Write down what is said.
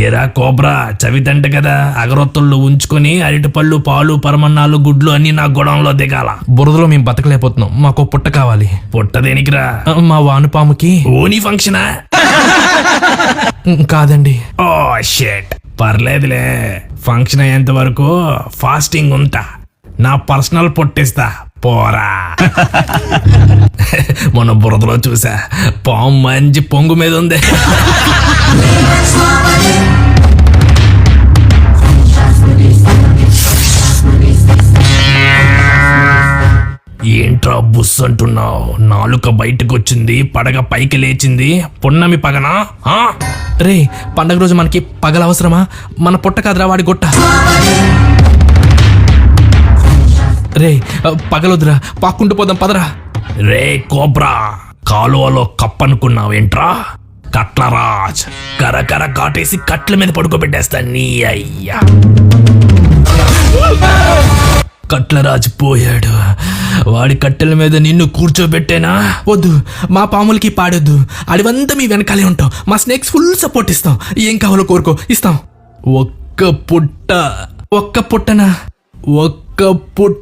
ఏరా కోబ్రా చవితంట కదా, అగరొత్తుల్లో ఉంచుకొని అరటిపళ్ళు పాలు పరమన్నాలు గుడ్లు అన్ని నా గొడవంలో దిగాల. బురదలో మేము బతకలేకపోతున్నాం, మాకు పుట్ట కావాలి. పుట్ట దేనికిరా? మా వానుపాముకి. ఓనీ ఫంక్షనా? కాదండి. ఓ షేట్, పర్లేదులే. ఫంక్షన్ అయ్యేంత వరకు ఫాస్టింగ్ ఉంటా. నా పర్సనల్ పొట్టిస్తా పోరా. మొన్న బురదలో చూసా, పాము మంచి పొంగు మీద ఉంది. ఏంట్రా బుస్ అంటున్నావు? నాలుక బయటకు వచ్చింది, పడగ పైకి లేచింది. పున్నమి పగనా? రే, పండగ రోజు మనకి పగల అవసరమా? మన పుట్ట కాదురా వాడి గొట్ట. రే పగలొద్దురా, పాక్కుంటూ పోదాం పదరా. రే కోబ్రా, కాలువలో కప్పనుకున్నావేంట్రా? కట్లరాజ్ కరకర కాటేసి కట్ల మీద పడుకోబెట్టేస్తా నీ అయ్యా. కట్లరాజు పోయాడు, వాడి కట్టెల మీద నిన్ను కూర్చోబెట్టేనా? వద్దు, మా పాములకి పాడొద్దు. అడివంతా మీ వెనకాలే ఉంటాం. మా స్నేక్స్ ఫుల్ సపోర్ట్ ఇస్తాం. ఏం కావాలో కోరుకో, ఇస్తాం. ఒక్క పుట్ట. ఒక్క పుట్టనా? ఒక్క పుట్ట.